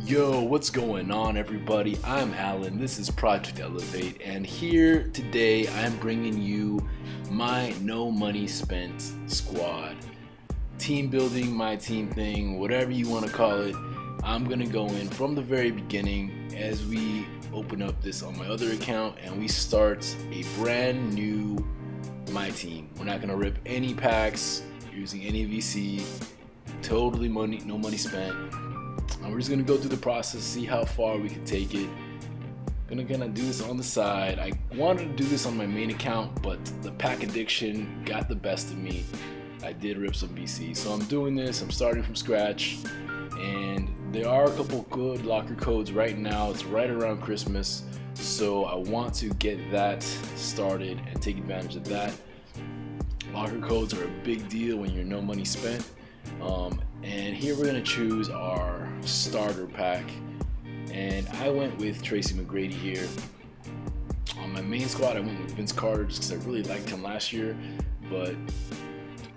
Yo, what's going on, everybody? I'm Alan. This is Project Elevate, and here today I'm bringing you my no money spent squad. Team building, my team thing, whatever you want to call it. I'm gonna go in from the very beginning as we open up this on my other account and we start a brand new my team. We're not gonna rip any packs using any VC. Totally no money spent. And we're just gonna go through the process, see how far we can take it. Gonna do this on the side. I wanted to do this on my main account, but the pack addiction got the best of me. I did rip some VC, so I'm doing this. I'm starting from scratch, and there are a couple good locker codes right now. It's right around Christmas, so I want to get that started and take advantage of that. Locker codes are a big deal when you're no money spent. And here we're gonna choose our starter pack, and I went with Tracy McGrady here. On my main squad I went with Vince Carter just because I really liked him last year, but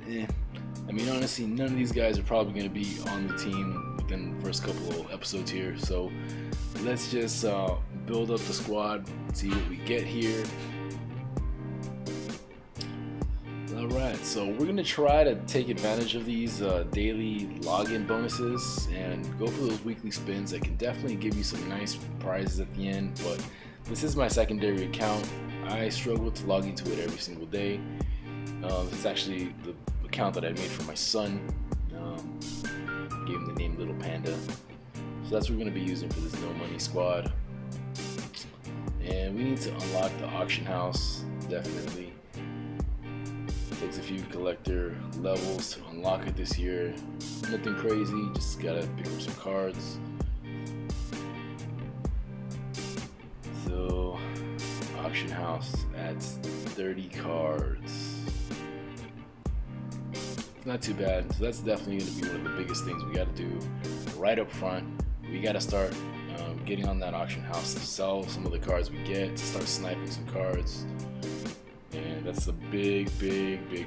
I mean, honestly, none of these guys are probably going to be on the team within the first couple of episodes here, so let's just build up the squad, see what we get here. Alright, so we're going to try to take advantage of these daily login bonuses and go for those weekly spins that can definitely give you some nice prizes at the end, but this is my secondary account. I struggle to log into it every single day. This is actually the account that I made for my son. Gave him the name Little Panda. So that's what we're going to be using for this no money squad. And we need to unlock the auction house, definitely. Takes a few collector levels to unlock it this year. Nothing crazy, just gotta pick up some cards. So, auction house at 30 cards. It's not too bad. So that's definitely going to be one of the biggest things we got to do right up front. We got to start getting on that auction house to sell some of the cards we get, to start sniping some cards. And that's a big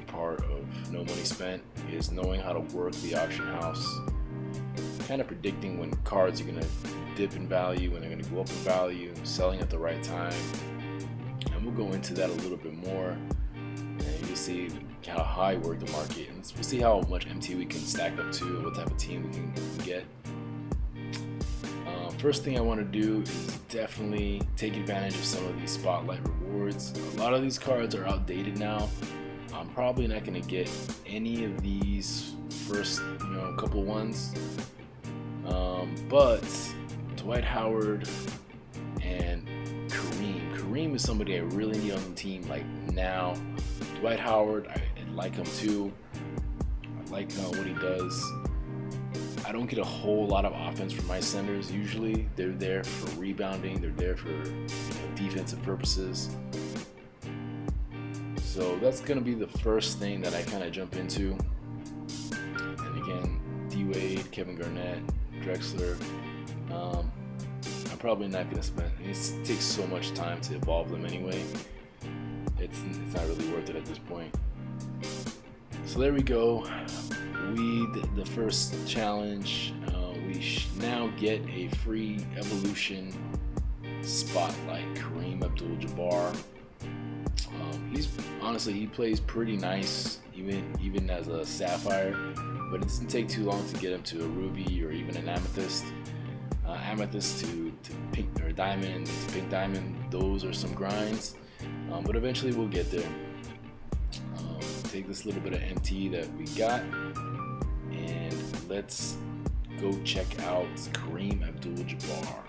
part of no money spent, is knowing how to work the auction house, kind of predicting when cards are going to dip in value, when they're going to go up in value, selling at the right time. And we'll go into that a little bit more, and you'll see how high we work the market, and we'll see how much MT we can stack up to and what type of team we can get. First thing I want to do is definitely take advantage of some of these spotlight rewards. A lot of these cards are outdated now. I'm probably not going to get any of these first couple ones, but Dwight Howard and Kareem is somebody I really need on the team like now. Dwight Howard, I like him too. I like what he does. I don't get a whole lot of offense from my centers usually. They're there for rebounding, they're there for defensive purposes. So that's going to be the first thing that I kind of jump into. And again, D-Wade, Kevin Garnett, Drexler. I'm probably not going to spend, it takes so much time to evolve them anyway. It's not really worth it at this point. So there we go. We did the first challenge. We now get a free evolution spotlight, Kareem Abdul-Jabbar. He plays pretty nice, even as a sapphire, but it doesn't take too long to get him to a ruby or even an amethyst. Amethyst to pink or diamond to pink diamond. Those are some grinds, but eventually we'll get there. Take this little bit of MT that we got, and let's go check out Kareem Abdul-Jabbar.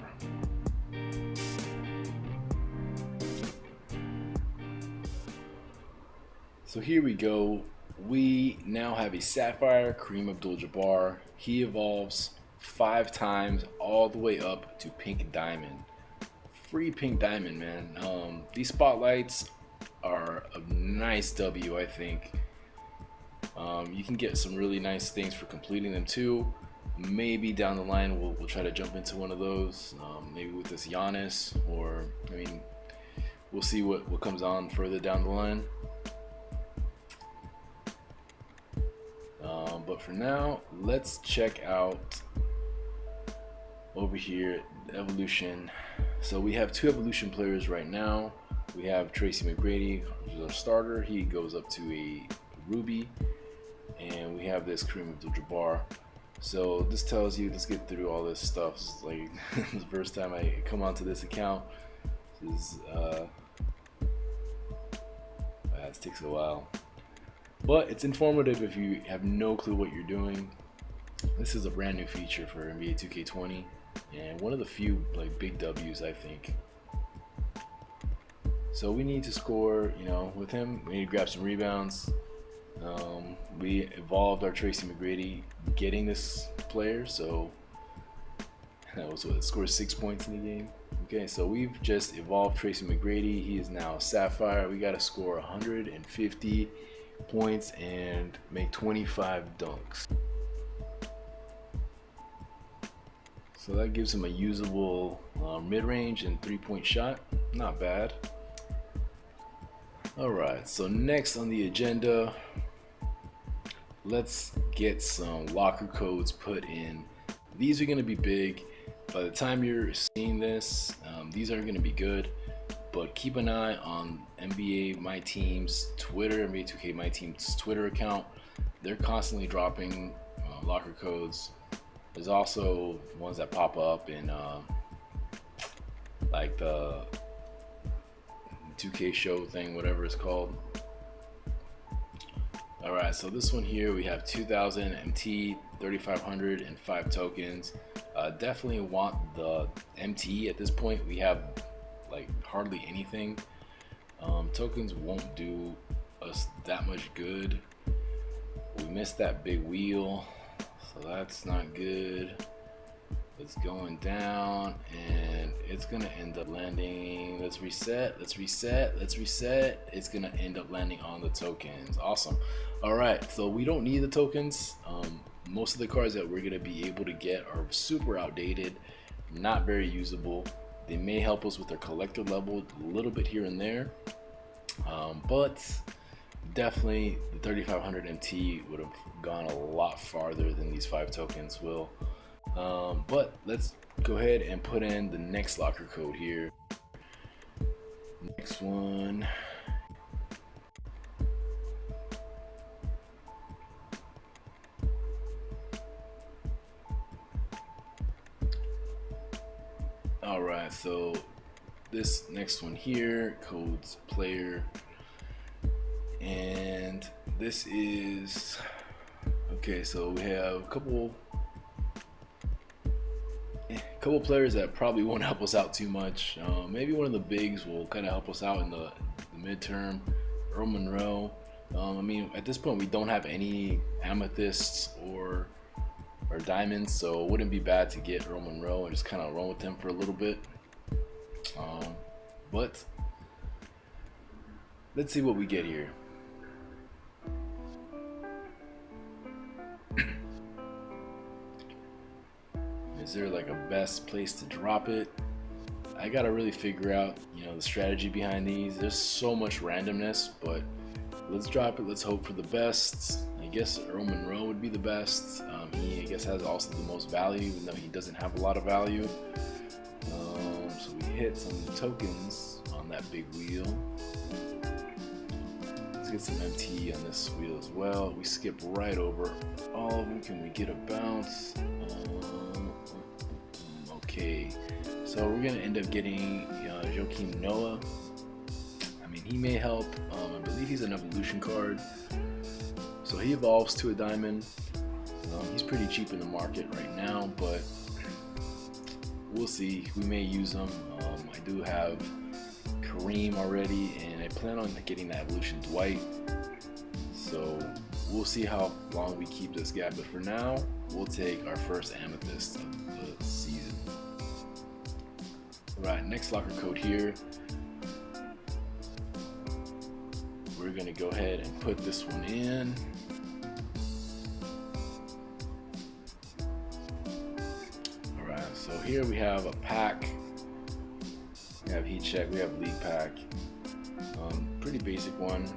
So here we go. We now have a sapphire Kareem Abdul-Jabbar. He evolves 5 times all the way up to pink diamond. Free pink diamond, man. These spotlights are a nice W, I think. You can get some really nice things for completing them too. Maybe down the line we'll try to jump into one of those, maybe with this Giannis, or we'll see what comes on further down the line. But for now, let's check out over here, evolution. So we have two evolution players right now. We have Tracy McGrady, who's our starter. He goes up to a ruby, and we have this Kareem Abdul-Jabbar. So this tells you, let's get through all this stuff. It's like the first time I come onto this account. This takes a while, but it's informative if you have no clue what you're doing. This is a brand new feature for NBA 2k20, and one of the few like big W's, I think. So we need to score, with him. We need to grab some rebounds. We evolved our Tracy McGrady getting this player, so that was what scores 6 points in the game. Okay, so we've just evolved Tracy McGrady. He is now Sapphire. We got to score 150 points and make 25 dunks. So that gives him a usable mid-range and three-point shot. Not bad. Alright, so next on the agenda, let's get some locker codes put in. These are going to be big. By the time you're seeing this, these are going to be good. But keep an eye on NBA MyTeam's Twitter, NBA2k MyTeam's Twitter account. They're constantly dropping locker codes. There's also ones that pop up in like the 2K show thing, whatever it's called. Alright, so this one here, we have 2000 MT, 3500, and 5 tokens. Definitely want the MT at this point. We have like hardly anything. Tokens won't do us that much good. We missed that big wheel, so that's not good. It's going down, and it's gonna end up landing. Let's reset. It's gonna end up landing on the tokens. Awesome. All right, so we don't need the tokens. Most of the cards that we're gonna be able to get are super outdated, not very usable. They may help us with our collector level a little bit here and there, but definitely the 3500 MT would have gone a lot farther than these 5 tokens will. But let's go ahead and put in the next locker code here. Next one. Alright, so this next one here, codes player, and this is okay. So we have a couple players that probably won't help us out too much. Maybe one of the bigs will kind of help us out in the midterm. Earl Monroe. I mean, at this point we don't have any amethysts or diamonds, so it wouldn't be bad to get Earl Monroe and just kind of run with him for a little bit. But let's see what we get here. Is there like a best place to drop it? I gotta really figure out, the strategy behind these. There's so much randomness, but let's drop it. Let's hope for the best. I guess Earl Monroe would be the best. He, I guess, has also the most value, even though he doesn't have a lot of value. So we hit some tokens on that big wheel. Let's get some MT on this wheel as well. We skip right over all of them. Can we get a bounce? Okay, so we're gonna end up getting Joakim Noah. I mean, he may help. I believe he's an evolution card, so he evolves to a diamond. He's pretty cheap in the market right now, but we'll see. We may use him. I do have Kareem already, and I plan on getting that evolution Dwight. So we'll see how long we keep this guy, but for now, we'll take our first amethyst of the season. Alright, next locker code here. We're gonna go ahead and put this one in. Alright, so here we have a pack. We have heat check, we have league pack. Pretty basic one.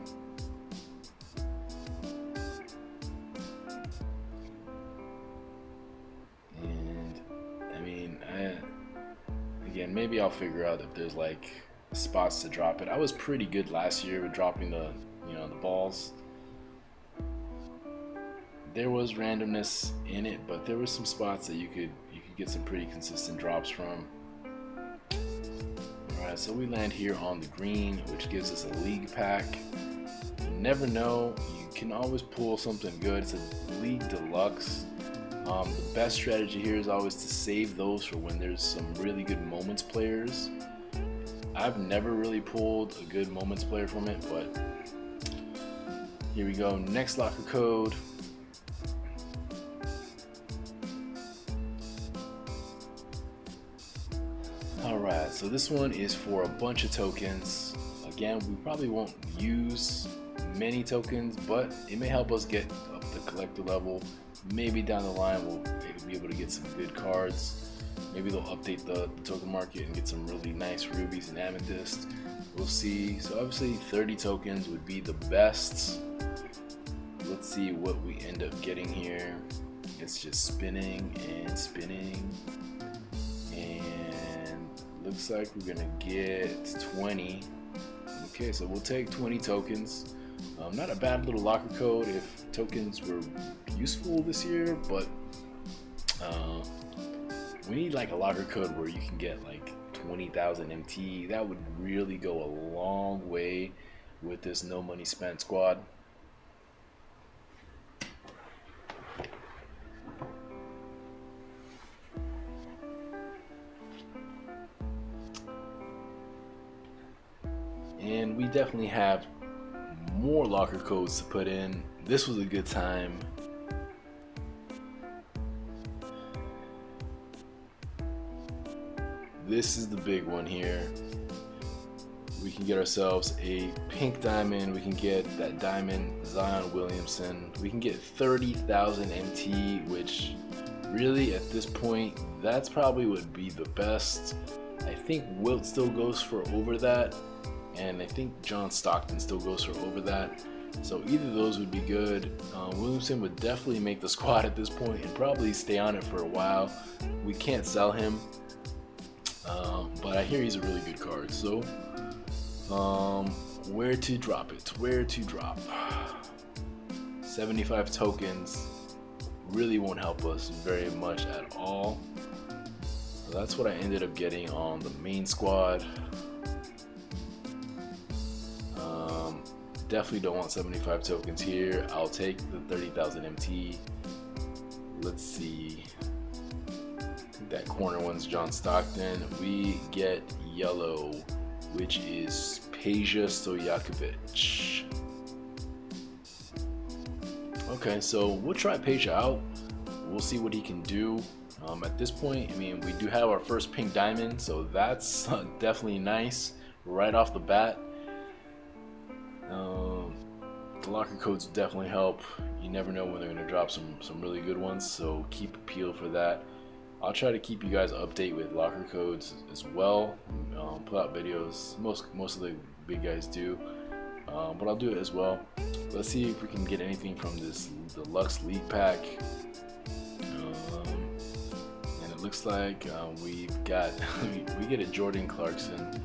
And I mean, and maybe I'll figure out if there's like spots to drop it. I was pretty good last year with dropping the the balls. There was randomness in it, but there were some spots that you could get some pretty consistent drops from. Alright, so we land here on the green, which gives us a league pack. You never know, you can always pull something good. It's a league deluxe. The best strategy here is always to save those for when there's some really good moments players. I've never really pulled a good moments player from it, but here we go. Next locker code. Alright, so this one is for a bunch of tokens. Again, we probably won't use many tokens, but it may help us get up the collector level. Maybe down the line we'll be able to get some good cards. Maybe they'll update the token market and get some really nice rubies and amethyst. We'll see. So obviously 30 tokens would be the best. Let's see what we end up getting here. It's just spinning and spinning, and looks like we're gonna get 20. Okay, so we'll take 20 tokens. Not a bad little locker code if tokens were useful this year, but we need like a locker code where you can get like 20,000 MT. That would really go a long way with this no money spent squad. And we definitely have more locker codes to put in. This was a good time. This is the big one here. We can get ourselves a pink diamond. We can get that diamond Zion Williamson. We can get 30,000 MT, which really at this point, that's probably would be the best. I think Wilt still goes for over that, and I think John Stockton still goes for over that. So either of those would be good. Williamson would definitely make the squad at this point and probably stay on it for a while. We can't sell him, but I hear he's a really good card. So where to drop it? Where to drop? 75 tokens really won't help us very much at all. So that's what I ended up getting on the main squad. Definitely don't want 75 tokens here. I'll take the 30,000 MT. Let's see. I think that corner one's John Stockton. We get yellow, which is Peja Stojakovic. Okay, so we'll try Peja out. We'll see what he can do. At this point, I mean, we do have our first pink diamond, so that's definitely nice right off the bat. The locker codes definitely help. You never know when they're going to drop some really good ones, so keep a peel for that. I'll try to keep you guys update with locker codes as well. Put out videos. Most of the big guys do, but I'll do it as well. Let's see if we can get anything from this deluxe league pack. And it looks like we've got we get a Jordan Clarkson.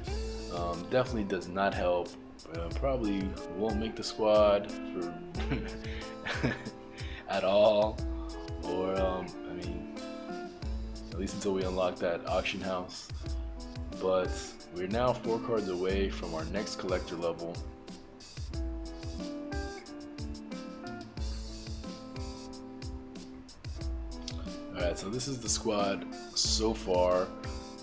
Definitely does not help. Probably won't make the squad for at all, or I mean, at least until we unlock that auction house. But we're now 4 cards away from our next collector level. Alright, so this is the squad so far.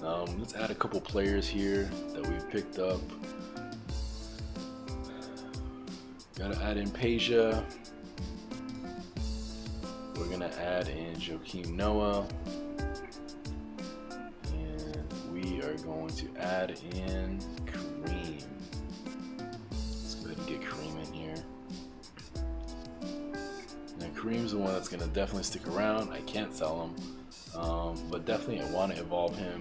Let's add a couple players here that we've picked up. Gotta add in Peja. We're gonna add in Joakim Noah. And we are going to add in Kareem. Let's go ahead and get Kareem in here. Now Kareem's the one that's gonna definitely stick around. I can't sell him, but definitely I want to evolve him.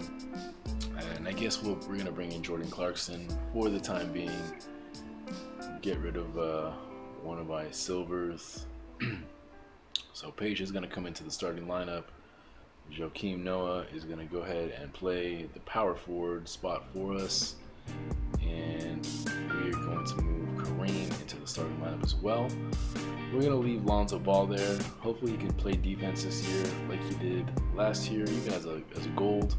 And I guess we're gonna bring in Jordan Clarkson for the time being. Get rid of one of my silvers. So Paige is going to come into the starting lineup. Joakim Noah is going to go ahead and play the power forward spot for us, and we are going to move Kareem into the starting lineup as well. We're going to leave Lonzo Ball there. Hopefully he can play defense this year like he did last year, even as a gold.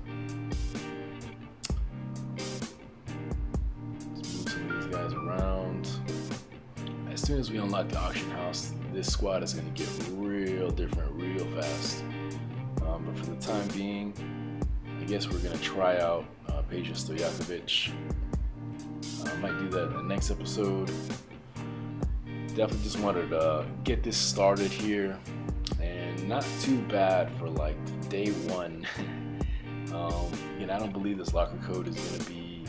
Let's move some of these guys around. As soon as we unlock the auction house, this squad is going to get real different real fast. But for the time being, I guess we're going to try out Peja Stojakovic. I might do that in the next episode. Definitely just wanted to get this started here, and not too bad for like day one. I don't believe this locker code is going to be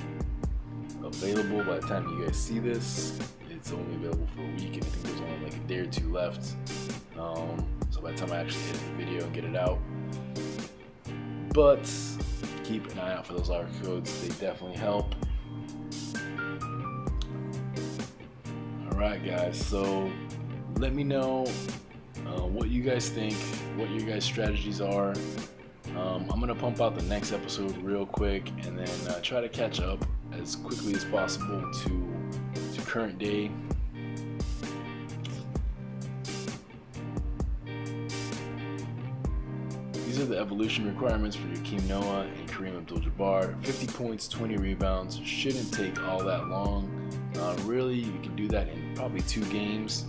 available by the time you guys see this. It's only available for a week, and I think there's only like a day or two left. So by the time I actually edit the video and get it out, but keep an eye out for those locker codes. They definitely help. Alright guys, so let me know what you guys think, what your guys' strategies are. I'm going to pump out the next episode real quick, and then try to catch up as quickly as possible to current day. These are the evolution requirements for Joakim Noah and Kareem Abdul-Jabbar. 50 points, 20 rebounds. Shouldn't take all that long. Really, you can do that in probably 2 games.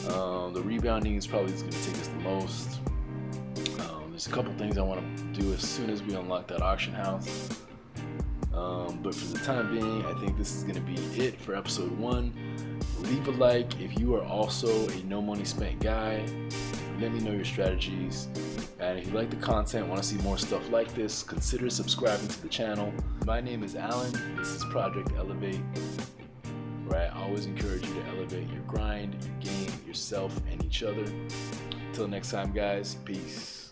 The rebounding is probably going to take us the most. There's a couple things I want to do as soon as we unlock that auction house. But for the time being, I think this is going to be it for episode 1. Leave a like if you are also a no money spent guy. Let me know your strategies. And if you like the content, want to see more stuff like this, consider subscribing to the channel. My name is Alan. This is Project Elevate, where I always encourage you to elevate your grind, your game, yourself, and each other. Until next time, guys, peace.